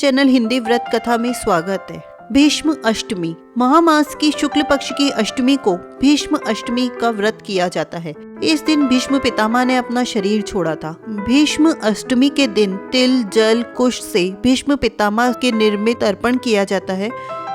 Channel Hindi व्रत कथा में स्वागत है। भीष्म अष्टमी, महामास की शुक्ल पक्ष की अष्टमी को भीष्म अष्टमी का व्रत किया जाता है। इस दिन भीष्म पितामह ने अपना शरीर छोड़ा था। भीष्म अष्टमी के दिन तिल, जल, कुश से भीष्म पितामह के निर्मित अर्पण किया जाता है,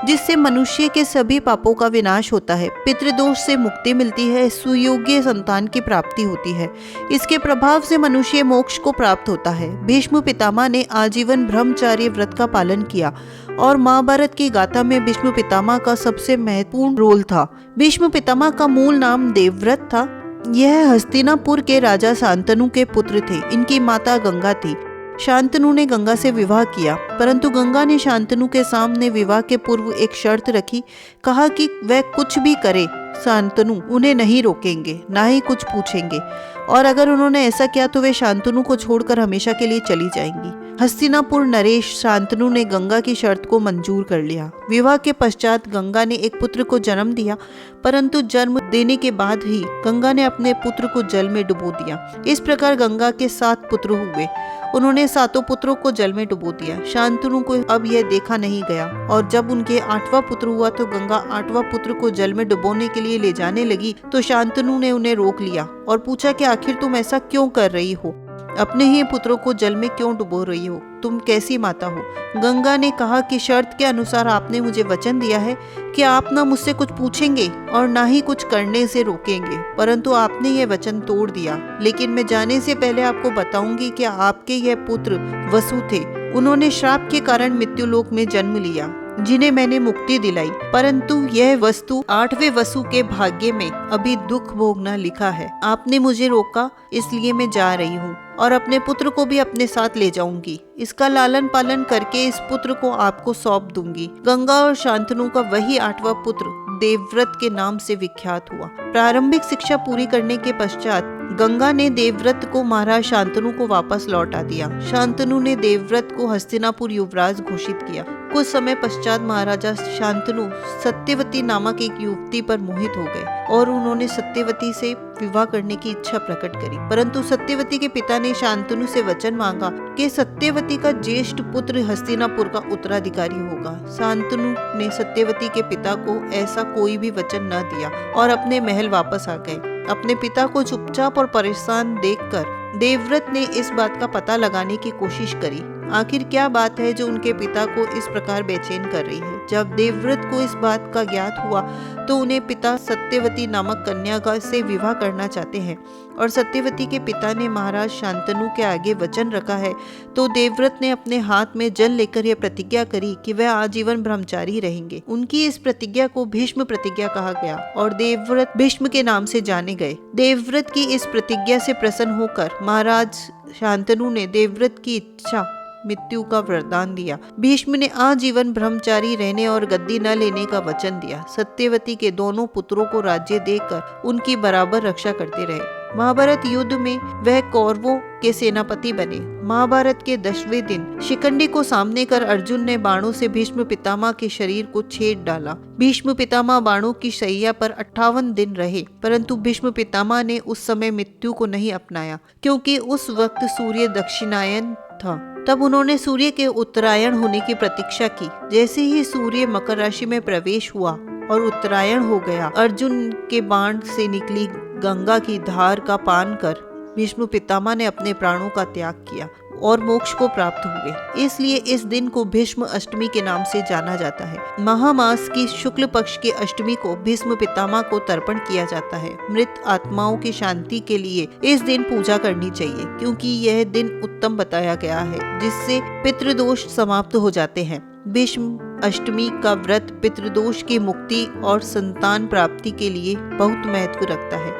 जिससे मनुष्य के सभी पापों का विनाश होता है, पितृदोष से मुक्ति मिलती है, सुयोग्य संतान की प्राप्ति होती है। इसके प्रभाव से मनुष्य मोक्ष को प्राप्त होता है। भीष्म पितामह ने आजीवन ब्रह्मचार्य व्रत का पालन किया और महाभारत की गाथा में भीष्म पितामह का सबसे महत्वपूर्ण रोल था। भीष्म पितामह का मूल नाम देवव्रत था। यह हस्तिनापुर के राजा शांतनु के पुत्र थे। इनकी माता गंगा थी। शांतनु ने गंगा से विवाह किया, परंतु गंगा ने शांतनु के सामने विवाह के पूर्व एक शर्त रखी। कहा कि वह कुछ भी करे, शांतनु उन्हें नहीं रोकेंगे, ना ही कुछ पूछेंगे, और अगर उन्होंने ऐसा किया तो वे शांतनु को छोड़कर हमेशा के लिए चली जाएंगी। हस्तिनापुर नरेश शांतनु ने गंगा की शर्त को मंजूर कर लिया। विवाह के पश्चात गंगा ने एक पुत्र को जन्म दिया, परंतु जन्म देने के बाद ही गंगा ने अपने पुत्र को जल में डुबो दिया। इस प्रकार गंगा के 7 पुत्र हुए। उन्होंने 7 पुत्रों को जल में डुबो दिया। शांतनु को अब यह देखा नहीं गया, और जब उनके 8वां पुत्र हुआ तो गंगा 8वां पुत्र को जल में डुबोने के लिए ले जाने लगी तो शांतनु ने उन्हें रोक लिया और पूछा कि आखिर तुम ऐसा क्यों कर रही हो? अपने ही पुत्रों को जल में क्यों डुबो रही हो? तुम कैसी माता हो? गंगा ने कहा कि शर्त के अनुसार आपने मुझे वचन दिया है कि आप ना मुझसे कुछ पूछेंगे और ना ही कुछ करने से रोकेंगे, परंतु आपने यह वचन तोड़ दिया। लेकिन मैं जाने से पहले आपको बताऊंगी कि आपके यह पुत्र वसु थे। उन्होंने श्राप के कारण मृत्युलोक में जन्म लिया, जिन्हें मैंने मुक्ति दिलाई, परंतु यह वस्तु 8वें वसु के भाग्य में अभी दुख भोगना लिखा है। आपने मुझे रोका, इसलिए मैं जा रही हूँ और अपने पुत्र को भी अपने साथ ले जाऊंगी। इसका लालन पालन करके इस पुत्र को आपको सौंप दूंगी। गंगा और शांतनु का वही 8वां पुत्र देवव्रत के नाम से विख्यात हुआ। प्रारंभिक शिक्षा पूरी करने के पश्चात गंगा ने देवव्रत को महाराज शांतनु को वापस लौटा दिया। शांतनु ने देवव्रत को हस्तिनापुर युवराज घोषित किया। कुछ समय पश्चात महाराजा शांतनु सत्यवती नामक एक युवती पर मोहित हो गए और उन्होंने सत्यवती से विवाह करने की इच्छा प्रकट करी, परंतु सत्यवती के पिता ने शांतनु से वचन मांगा कि सत्यवती का ज्येष्ठ पुत्र हस्तिनापुर का उत्तराधिकारी होगा। शांतनु ने सत्यवती के पिता को ऐसा कोई भी वचन न दिया और अपने महल वापस आ गए। अपने पिता को चुपचाप और परेशान देखकर देवव्रत ने इस बात का पता लगाने की कोशिश करी। आखिर क्या बात है जो उनके पिता को इस प्रकार बेचैन कर रही है। जब देवव्रत को इस बात का ज्ञात हुआ तो उन्हें पिता सत्यवती नामक कन्या का से विवाह करना चाहते हैं और सत्यवती के पिता ने महाराज शांतनु के आगे वचन रखा है, तो देवव्रत ने अपने हाथ में जल लेकर यह प्रतिज्ञा करी कि वह आजीवन ब्रह्मचारी रहेंगे। उनकी इस प्रतिज्ञा को भीष्म प्रतिज्ञा कहा गया और देवव्रत भीष्म के नाम से जाने गए। देवव्रत की इस प्रतिज्ञा से प्रसन्न होकर महाराज शांतनु ने देवव्रत की इच्छा मृत्यु का वरदान दिया। भीष्म ने आजीवन ब्रह्मचारी रहने और गद्दी न लेने का वचन दिया। सत्यवती के दोनों पुत्रों को राज्य देकर उनकी बराबर रक्षा करते रहे। महाभारत युद्ध में वह कौरवों के सेनापति बने। महाभारत के 10वें दिन शिखंडी को सामने कर अर्जुन ने बाणों से भीष्म पितामह के शरीर को छेद डाला। भीष्म पितामह बाणों की शैया पर 58 दिन रहे, परंतु भीष्म पितामह ने उस समय मृत्यु को नहीं अपनाया, क्योंकि उस वक्त सूर्य दक्षिणायन था। तब उन्होंने सूर्य के उत्तरायण होने की प्रतीक्षा की। जैसे ही सूर्य मकर राशि में प्रवेश हुआ और उत्तरायण हो गया, अर्जुन के बाण से निकली गंगा की धार का पान कर भीष्म पितामह ने अपने प्राणों का त्याग किया और मोक्ष को प्राप्त हुए। इसलिए इस दिन को भीष्म अष्टमी के नाम से जाना जाता है। महामास की शुक्ल पक्ष की अष्टमी को भीष्म पितामह को तर्पण किया जाता है। मृत आत्माओं की शांति के लिए इस दिन पूजा करनी चाहिए, क्योंकि यह दिन उत्तम बताया गया है, जिससे पितृदोष समाप्त हो जाते हैं। भीष्म अष्टमी का व्रत पितृदोष की मुक्ति और संतान प्राप्ति के लिए बहुत महत्व रखता है।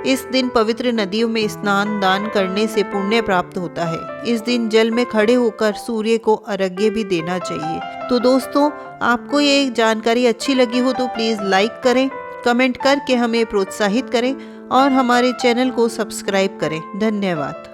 इस दिन पवित्र नदियों में स्नान दान करने से पुण्य प्राप्त होता है। इस दिन जल में खड़े होकर सूर्य को अर्घ्य भी देना चाहिए। तो दोस्तों, आपको ये जानकारी अच्छी लगी हो तो प्लीज लाइक करें, कमेंट करके हमें प्रोत्साहित करें और हमारे चैनल को सब्सक्राइब करें। धन्यवाद।